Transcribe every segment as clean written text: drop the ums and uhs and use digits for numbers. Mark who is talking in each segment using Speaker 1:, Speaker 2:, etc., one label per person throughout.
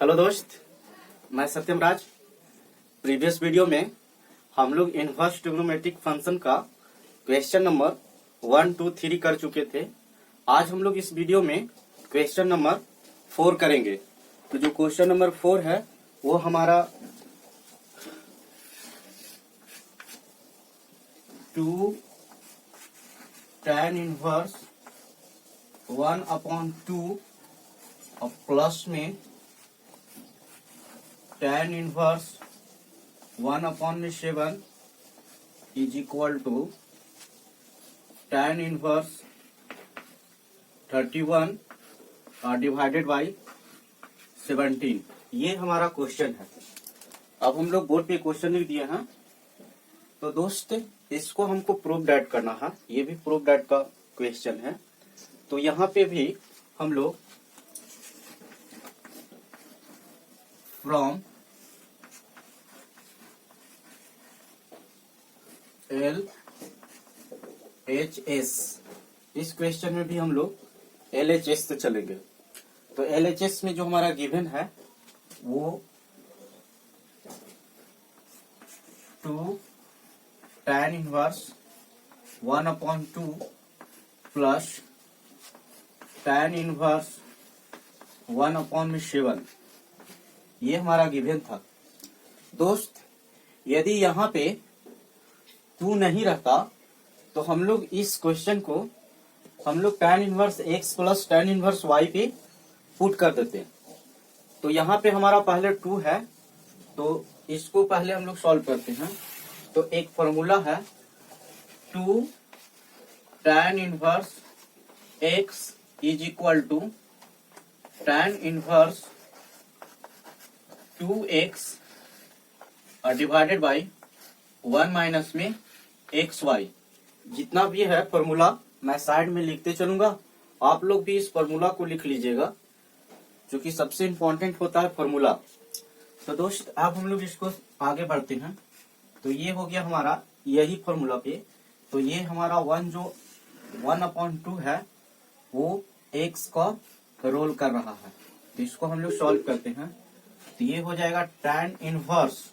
Speaker 1: Hello दोस्त, मैं सत्यम राज। Previous video में हम लोग इनवर्स ट्रिग्नोमेट्रिक फंक्शन का क्वेश्चन नंबर 1, 2, 3 कर चुके थे। आज हम लोग इस वीडियो में क्वेश्चन नंबर 4 करेंगे। तो जो क्वेश्चन नंबर 4 है वो हमारा 2 tan इनवर्स 1/2 और प्लस में tan inverse 1/7 is equal to tan inverse 31 divided by 17। ये हमारा क्वेश्चन है। अब हम लोग बोर्ड पे क्वेश्चन लिख दिए हैं। तो दोस्त इसको हमको प्रूफ डैट करना है। ये भी प्रूफ डैट का क्वेश्चन है। तो यहाँ पे भी हम लोग फ्रॉम LHS, इस क्वेश्चन में भी हम लोग LHS से चलेंगे। तो LHS में जो हमारा गिवन है वो 2 tan inverse 1/2 plus tan inverse 1/7, ये हमारा गिवन था। दोस्त यदि यहाँ पे 2 नहीं रहता तो हम लोग इस क्वेश्चन को हम लोग tan inverse x plus tan inverse y पे पुट कर देते हैं। तो यहाँ पे हमारा पहले 2 है, तो इसको पहले हम लोग सॉल्व करते हैं। तो एक फॉर्मूला है 2 tan inverse x is equal to tan inverse 2x divided by 1 minus में xy। जितना भी है फॉर्मूला मैं साइड में लिखते चलूंगा। आप लोग भी इस फॉर्मूला को लिख लीजिएगा, जो कि सबसे इम्पोर्टेंट होता है फॉर्मूला। तो दोस्त अब हम लोग इसको आगे बढ़ते हैं। तो ये हो गया हमारा यही फॉर्मूला पे। तो ये हमारा 1/2 है, वो x का रोल कर रहा है। तो इसको हम लोग सॉल्व करते हैं। तो ये हो जाएगा tan इनवर्स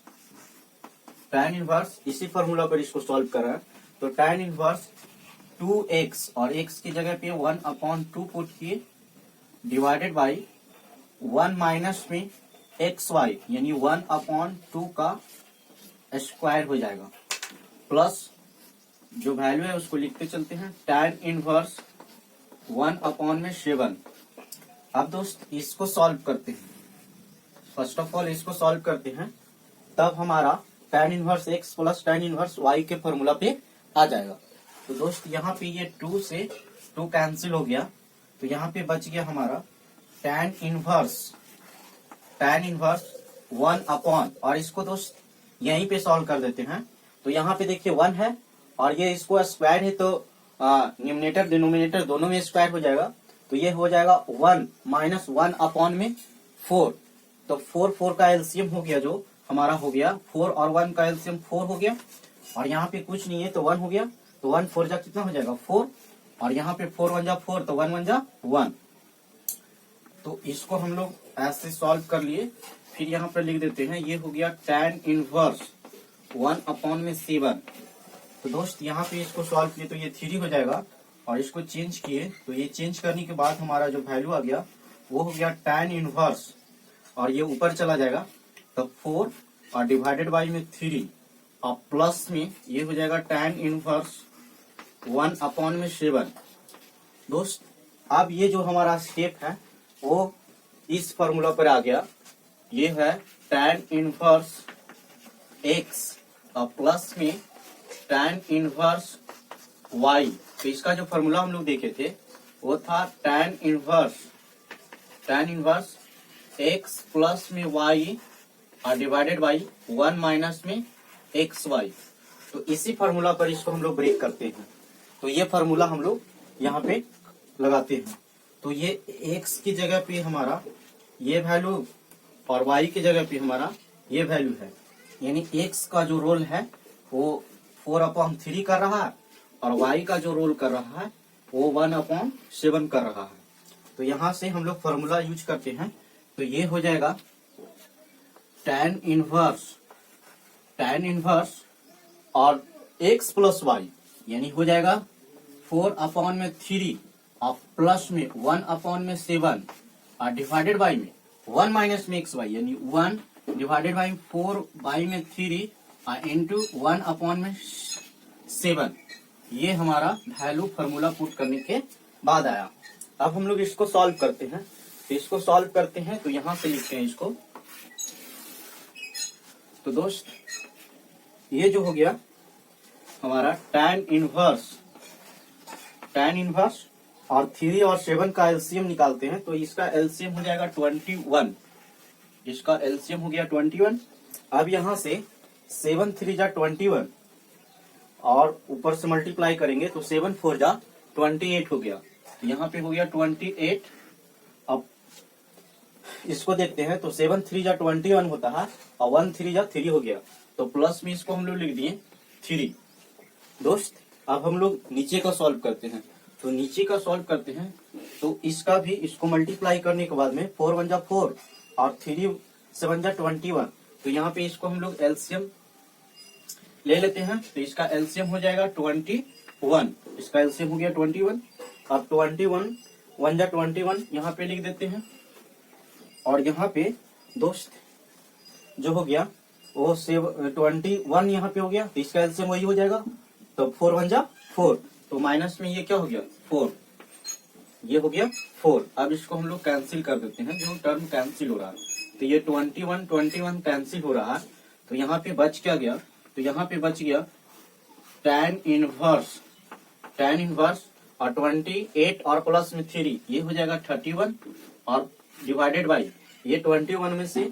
Speaker 1: इसी फॉर्मूला पर इसको सॉल्व कर रहा है। तो tan इनवर्स 2x और x की जगह पे 1/2 पुट किए डिवाइडेड बाई 1 माइनस में xy, यानी 1/2 का स्क्वायर हो जाएगा, प्लस जो वैल्यू है उसको लिखते चलते हैं tan इनवर्स 1/7। अब दोस्त इसको सॉल्व करते हैं। फर्स्ट ऑफ ऑल इसको सॉल्व करते हैं, तब हमारा tan inverse x plus tan inverse y के फॉर्मूला पे आ जाएगा। तो दोस्त यहाँ पे ये 2 से 2 कैंसिल हो गया। तो यहाँ पे बच गया हमारा tan इनवर्स 1/, और इसको दोस्त यहीं पे सॉल्व कर देते हैं। तो यहाँ पे देखिए 1 है और ये इसको स्क्वायर है, तो न्यूमरेटर डिनोमिनेटर दोनों में स्क्वायर हो जाएगा। तो ये हो जाएगा 1 माइनस 1/4। तो 4 का एलसीएम हो गया, जो हमारा हो गया 4 और 1 का एलसीएम 4 हो गया। और यहाँ पे कुछ नहीं है तो 1 हो गया। तो 1 4 जा कितना हो जाएगा 4, और यहाँ पे 4 1 जा 4, तो 1 1 जा 1। तो इसको हम लोग ऐसे सॉल्व कर लिए। फिर यहाँ पर लिख देते हैं, ये हो गया tan इनवर्स 1/7। तो दोस्त यहाँ पे इसको सॉल्व किए तो ये 3 हो जाएगा, और इसको चेंज किए तो ये चेंज करने के बाद हमारा जो वैल्यू आ गया वो हो गया tan इनवर्स, और ये ऊपर चला जाएगा तो 4 और डिवाइडेड बाई में 3 और प्लस में ये हो जाएगा tan इनवर्स 1/7। दोस्त अब ये जो हमारा स्टेप है वो इस फॉर्मूला पर आ गया। ये है tan इनवर्स x और प्लस में tan इनवर्स y। तो इसका जो फॉर्मूला हम लोग देखे थे वो था tan इनवर्स x प्लस में y और डिवाइडेड बाई 1 माइनस में xy। तो इसी फॉर्मूला पर इसको हम लोग ब्रेक करते हैं। तो ये फॉर्मूला हम लोग यहाँ पे लगाते हैं। तो ये x की जगह पे हमारा ये वैल्यू और y की जगह पे हमारा ये वैल्यू है, यानी x का जो रोल है वो 4/3 कर रहा है, और y का जो रोल कर रहा है वो 1/7 कर रहा है। तो यहाँ से हम लोग फॉर्मूला यूज करते हैं। तो ये हो जाएगा tan इनवर्स और x प्लस वाई यानी हो जाएगा 4/3 और प्लस में 1/7 और डिवाइडेड बाई में 1 माइनस में एक्स वाई यानी 1 डिवाइडेड बाई 4/3 और इंटू 1/7। ये हमारा वैल्यू फार्मूला पुट करने के बाद आया। अब हम लोग इसको सॉल्व करते हैं। तो इसको सॉल्व करते हैं तो यहां से लिखते हैं इसको। तो दोस्त ये जो हो गया हमारा tan इनवर्स और 3 और 7 का एलसीएम निकालते हैं। तो इसका एलसीएम हो जाएगा 21। इसका एलसीएम हो गया 21। अब यहां से 7 3 जा 21 और ऊपर से मल्टीप्लाई करेंगे तो 7 4 जा 28 हो गया। तो यहाँ पे हो गया 28। अब इसको देखते हैं तो 7 3 जा 21 होता है और 1 3 जा 3 हो गया। तो प्लस में इसको हम लोग लिख दिए 3। दोस्त अब हम लोग नीचे का सॉल्व करते हैं। तो नीचे का सॉल्व करते हैं तो इसका भी इसको मल्टीप्लाई करने के बाद में 4 1 जा 4 और 3 7 जा 21। तो यहाँ पे इसको हम लोग एलसीएम ले लेते हैं। तो इसका एलसीएम हो जाएगा 21। इसका एलसीएम हो गया 21। अब 21 1 जा 21 यहाँ पे लिख देते हैं। और यहाँ पे दोस्त जो हो गया वो 21 यहाँ पे हो गया। तो इसका एलसीएम वही हो जाएगा। तो 4 1 जा 4। तो माइनस में ये क्या हो गया 4। ये हो गया 4। अब इसको हम लोग कैंसिल कर देते हैं। जो टर्म कैंसिल हो रहा है तो ये 21 कैंसिल हो रहा है। तो यहाँ पे बच क्या गया। तो यहाँ पे बच गया tan इनवर्स और 28 और प्लस में 3 ये हो जाएगा 31 और डिवाइडेड बाई ये 21 में से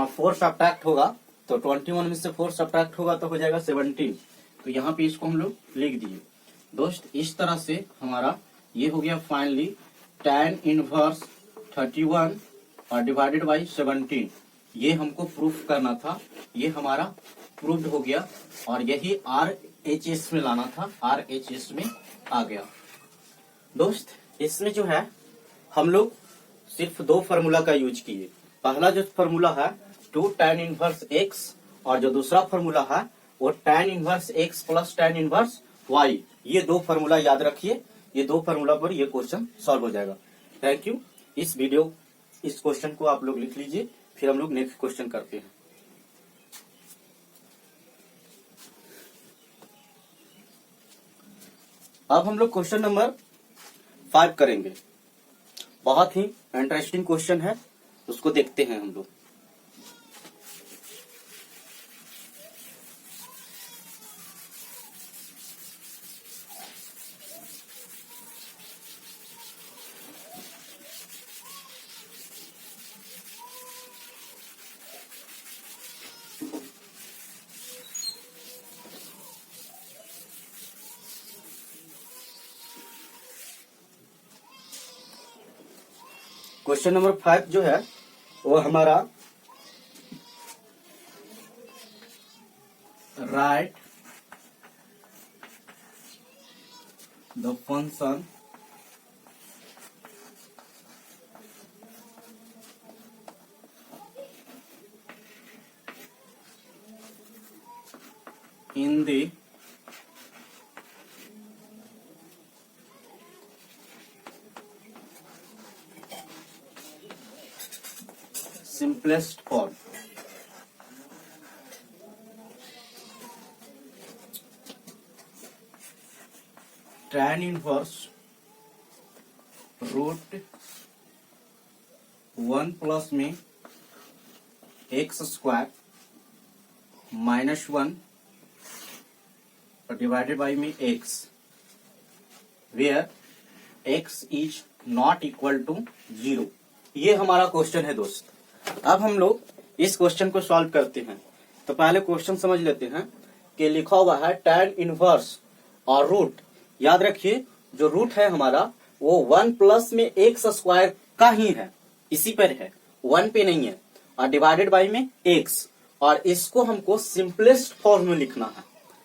Speaker 1: 4 सब्ट्रैक्ट होगा। तो 21 में से 4 सब्ट्रैक्ट होगा तो हो जाएगा 17। तो यहाँ पे इसको हम लोग लिख दिए। दोस्त इस तरह से हमारा ये हो गया फाइनली tan इनवर्स 31 और डिवाइडेड बाई 17। ये हमको प्रूफ करना था। ये हमारा प्रूव्ड हो गया और यही RHS में लाना था। RHS में आ गया। दोस्त इसमें जो है हम लोग सिर्फ 2 फार्मूला का यूज किए। पहला जो फार्मूला है 2 tan इनवर्स x और जो दूसरा फार्मूला है वो tan inverse x plus tan inverse y। ये 2 फार्मूला याद रखिए। ये 2 फार्मूला पर ये क्वेश्चन सॉल्व हो जाएगा। Thank you. इस क्वेश्चन को आप लोग लिख लीजिए। फिर हम लोग नेक्स्ट क्वेश्चन करते हैं। अब हम लोग क्वेश्चन नंबर 5 करेंगे। बहुत ही इंटरेस्टिंग क्वेश्चन है, उसको देखते हैं हम लोग। क्वेश्चन नंबर 5 जो है वो हमारा write the function in the simplest form. Tan inverse root 1 plus में एक्स स्क्वायर -1 डिवाइडेड बाई में x where x is not equal to 0। ये हमारा क्वेश्चन है दोस्त। अब हम लोग इस क्वेश्चन को सॉल्व करते हैं। तो पहले क्वेश्चन समझ लेते हैं कि लिखा हुआ है tan इनवर्स और रूट। याद रखिए जो रूट है हमारा वो 1 प्लस में एक्स स्क्वायर का ही है, इसी पर है, 1 पे नहीं है। और डिवाइडेड बाई में एक्स, और इसको हमको सिंपलेस्ट फॉर्म में लिखना है।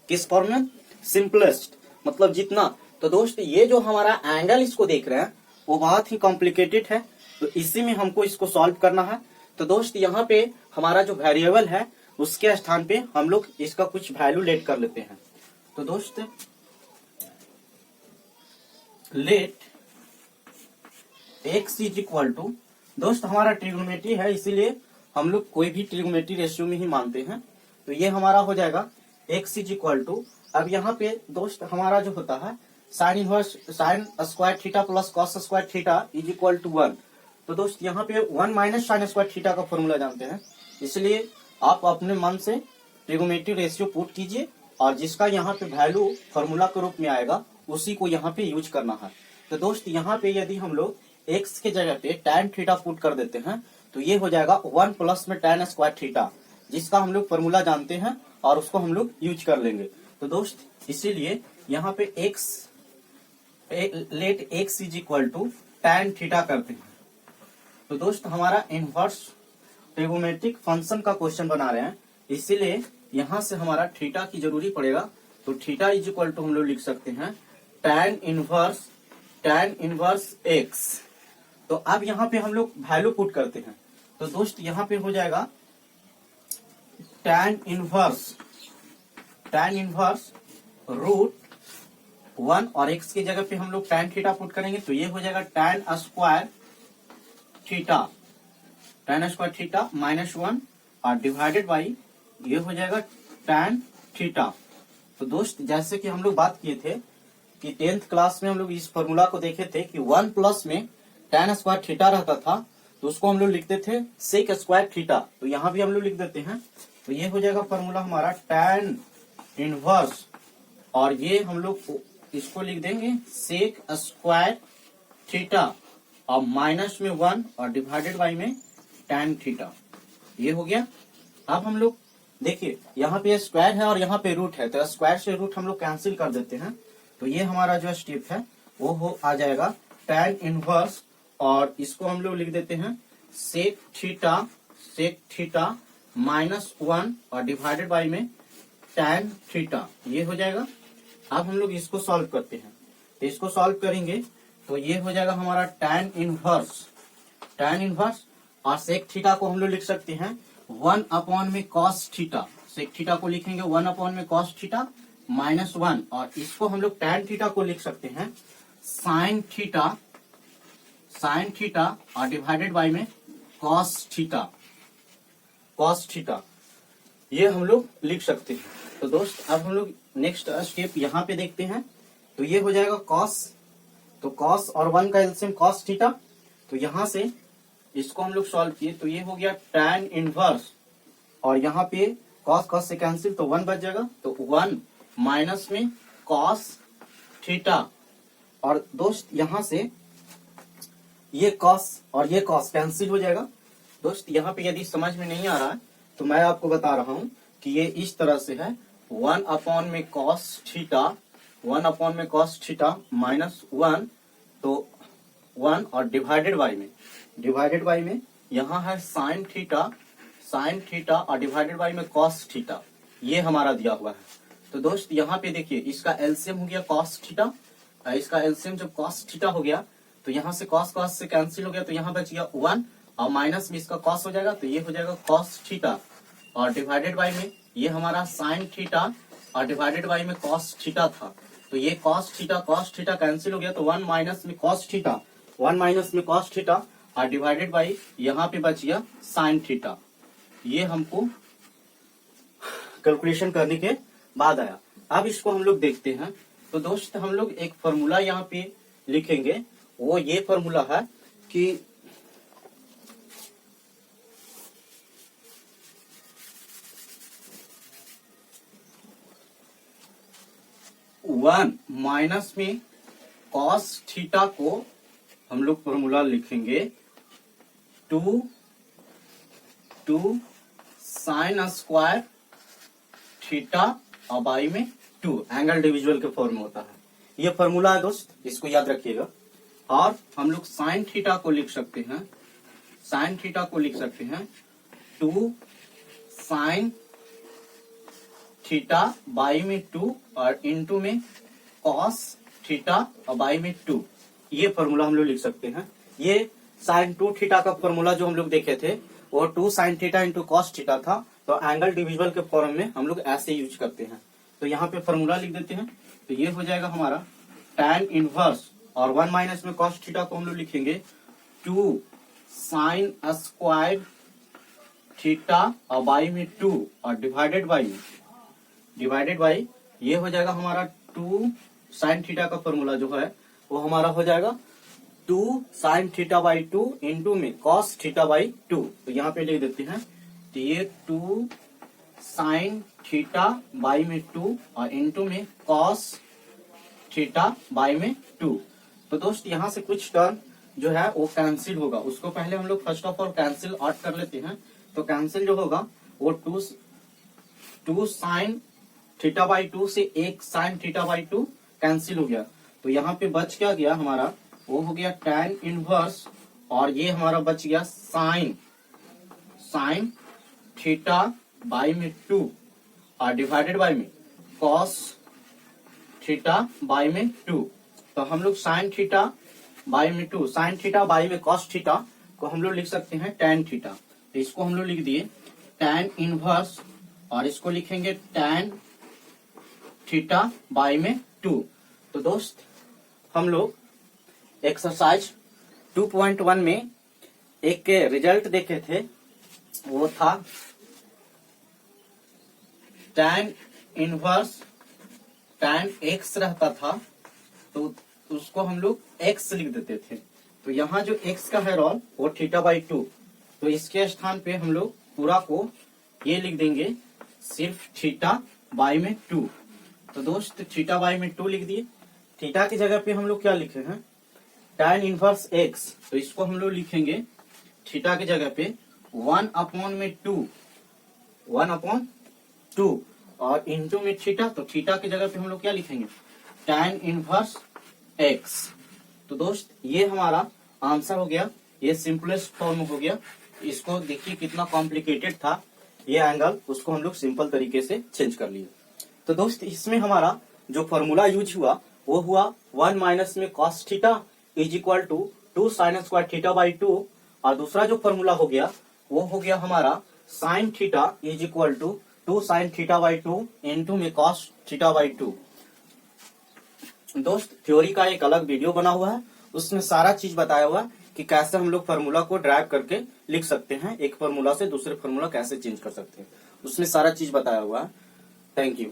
Speaker 1: किस फॉर्म में? सिंपलेस्ट मतलब जितना। तो दोस्त ये जो हमारा एंगल इसको देख रहे हैं वो बहुत ही कॉम्प्लिकेटेड है, तो इसी में हमको इसको सॉल्व करना है। तो दोस्त यहाँ पे हमारा जो वेरिएबल है उसके स्थान पे हम लोग इसका कुछ वैल्यू लेट कर लेते हैं। तो दोस्त let x is equal to, दोस्त हमारा ट्रिग्नोमेट्री है इसीलिए हम लोग कोई भी ट्रिग्नोमेट्री रेशियो में ही मानते हैं। तो ये हमारा हो जाएगा x इज इक्वल टू, अब यहाँ पे दोस्त हमारा जो होता है sine inverse sine square theta plus cos square theta is equal to 1। तो दोस्त यहाँ पे 1 माइनस साइन स्क्वायर थीटा का फॉर्मूला जानते हैं, इसलिए आप अपने मन से ट्रिग्नोमेट्री रेशियो पुट कीजिए और जिसका यहाँ पे वैल्यू फॉर्मूला के रूप में आएगा उसी को यहाँ पे यूज करना है। तो दोस्त यहाँ पे यदि हम लोग x के जगह पे tan थीटा पुट कर देते हैं तो ये हो जाएगा 1 प्लस में tan स्क्वायर थीटा, जिसका हम लोग फॉर्मूला जानते हैं और उसको हम लोग यूज कर लेंगे। तो दोस्त इसीलिए यहाँ पे let x is equal to tan theta करते हैं। तो दोस्त हमारा इनवर्स ट्रिगोमेट्रिक फंक्शन का क्वेश्चन बना रहे हैं, इसीलिए यहाँ से हमारा थीटा की जरूरी पड़ेगा। तो थीटा इज इक्वल टू हम लोग लिख सकते हैं tan इनवर्स x। तो अब यहाँ पे हम लोग वैल्यू पुट करते हैं। तो दोस्त यहाँ पे हो जाएगा tan इनवर्स रूट 1 और x की जगह पे हम लोग tan थीटा पुट करेंगे तो ये हो जाएगा tan स्क्वायर थीटा माइनस 1 और डिवाइडेड बाई ये हो जाएगा tan थीटा। तो दोस्त जैसे कि हम लोग बात किए थे कि 10th क्लास में हम लोग इस फॉर्मूला को देखे थे कि 1 प्लस में tan स्क्वायर थीटा रहता था तो उसको हम लोग लिखते थे सेक स्क्वायर थीटा। तो यहाँ भी हम लोग लिख देते हैं। तो ये हो जाएगा फॉर्मूला हमारा tan इनवर्स और ये हम लोग इसको लिख देंगे सेक स्क्वायर थीटा और माइनस में 1 और डिवाइडेड बाई में tan थीटा। ये हो गया। अब हम लोग देखिए यहाँ पे स्क्वायर है और यहाँ पे रूट है, तो स्क्वायर से रूट हम लोग कैंसिल कर देते हैं। तो ये हमारा जो स्टेप है वो आ जाएगा tan इनवर्स और इसको हम लोग लिख देते हैं सेक थीटा माइनस 1 और डिवाइडेड बाई में tan थीटा। ये हो जाएगा। अब हम लोग इसको सॉल्व करते हैं। तो इसको सॉल्व करेंगे तो ये हो जाएगा हमारा tan इनवर्स और सेक थीटा को हम लोग लिख सकते हैं 1 अपॉन में cos थीटा। सेक थीटा को लिखेंगे 1 अपॉन में cos थीटा माइनस 1 और इसको हम लोग tan थीटा को लिख सकते हैं साइन थीटा और डिवाइडेड बाई में cos थीटा। ये हम लोग लिख सकते हैं। तो दोस्त अब हम लोग नेक्स्ट स्टेप यहाँ पे देखते हैं। तो ये हो जाएगा cos, तो cos और 1 का एलसीएम cos थीटा। तो यहाँ से इसको हम लोग सॉल्व किए तो ये हो गया tan इनवर्स और यहाँ पे cos से कैंसिल तो 1 बच जाएगा। तो 1 माइनस में cos थीटा और दोस्त यहाँ से ये cos और ये cos कैंसिल हो जाएगा। दोस्त यहाँ पे यदि समझ में नहीं आ रहा है तो मैं आपको बता रहा हूँ कि ये इस तरह से है 1 अपॉन में cos थीटा माइनस 1 तो 1 और डिवाइडेड बाई में यहाँ है साइन थीटा और डिवाइडेड बाई में cos थीटा। ये हमारा दिया हुआ है। तो दोस्त यहाँ पे देखिए इसका एलसीएम हो गया cos थीटा, इसका एलसीएम जब cos थीटा हो गया तो यहाँ से cos से कैंसिल हो गया तो यहाँ बच गया 1 और माइनस में इसका cos हो जाएगा तो ये हो जाएगा cos थीटा और डिवाइडेड बाई में ये हमारा साइन थीटा और डिवाइडेड बाई में cos थीटा था। तो ये cos थीटा कैंसिल हो गया तो 1 माइनस में cos थीटा और डिवाइडेड बाई यहाँ पे बच गया साइन थीटा। ये हमको कैलकुलेशन करने के बाद आया। अब इसको हम लोग देखते हैं। तो दोस्त हम लोग एक फॉर्मूला यहाँ पे लिखेंगे, वो ये फॉर्मूला है कि 1 माइनस में cos थीटा को हम लोग फॉर्मूला लिखेंगे 2 साइन स्क्वायर थीटा और बाई में 2 एंगल डिविजुअल के फॉर्म में होता है। ये फॉर्मूला है दोस्त, इसको याद रखिएगा। और हम लोग साइन थीटा को लिख सकते हैं 2 साइन थीटा बाई में 2 और इनटू में cos थीटा और बाई में 2। ये फॉर्मूला हम लोग लिख सकते हैं। ये साइन 2 थीटा का फॉर्मूला जो हम लोग देखे थे वो 2 sine theta into cos theta था, तो एंगल डिविजिबल के फॉर्म में हम लोग ऐसे यूज करते हैं। तो यहाँ पे फॉर्मूला लिख देते हैं, तो ये हो जाएगा हमारा tan इनवर्स, और 1 माइनस में कॉस थीटा को हम लोग लिखेंगे 2 साइन स्क्वायर थीटा और बाई में 2 और डिवाइडेड बाई ये हो जाएगा हमारा 2 साइन थीटा का फॉर्मूला जो है वो हमारा हो जाएगा 2 साइन थीटा बाई 2 इंटू में कॉस थीटा बाई 2। तो यहाँ पे लिख देते हैं, तो ये 2 साइन थीटा बाई में 2 और इंटू में कॉस थीटा बाई में 2। तो दोस्त यहाँ से कुछ टर्म जो है वो कैंसिल होगा, उसको पहले हम लोग first of all cancel out कर लेते हैं। तो कैंसिल जो होगा वो 2 साइन थीटा बाई 2 से 1 साइन थीटा बाई 2 कैंसिल हो गया। तो यहाँ पे बच क्या गया हमारा, वो हो गया tan इनवर्स, और ये हमारा बच गया साइन थीटा बाई में 2 और डिवाइडेड बाई में कॉस थीटा बाई में 2। तो हम लोग साइन थीटा बाई में 2, साइन थीटा बाई में कॉस थीटा को हम लोग लिख सकते हैं tan थीटा। तो इसको हम लोग लिख दिए tan इनवर्स, और इसको लिखेंगे tan थीटा बाई में 2। तो दोस्त हम लोग एक्सरसाइज 2.1 में एक रिजल्ट देखे थे, वो था tan इनवर्स tan x रहता था, तो उसको हम लोग x लिख देते थे। तो यहाँ जो x का है रोल वो थीटा बाई 2, तो इसके स्थान पे हम लोग पूरा को ये लिख देंगे सिर्फ थीटा बाई में 2। तो दोस्त थीटा बाई में 2 लिख दिए। थीटा की जगह पे हम लोग क्या लिखे हैं, tan इनवर्स x, तो इसको हम लोग लिखेंगे थीटा की जगह पे 1/2 और इंटू में थीटा, तो थीटा की जगह पे हम लोग क्या लिखेंगे tan इनवर्स x। तो दोस्त ये हमारा आंसर हो गया, ये सिंपलेस्ट फॉर्म हो गया। इसको देखिए कितना कॉम्प्लिकेटेड था ये एंगल, उसको हम लोग सिंपल तरीके से चेंज कर लिए। तो दोस्त इसमें हमारा जो फॉर्मूला यूज हुआ वो हुआ 1 माइनस में cos theta is equal to 2 sine square theta by 2, और दूसरा जो फॉर्मूला हो गया वो हो गया हमारा sine theta is equal to 2 sine theta by 2 into में कॉस थीटा बाई 2। दोस्त थ्योरी का एक अलग वीडियो बना हुआ है, उसमें सारा चीज बताया हुआ है कि कैसे हम लोग फॉर्मूला को ड्राइव करके लिख सकते हैं, एक फॉर्मूला से दूसरे फॉर्मूला कैसे चेंज कर सकते हैं, उसमें सारा चीज बताया हुआ है। Thank you.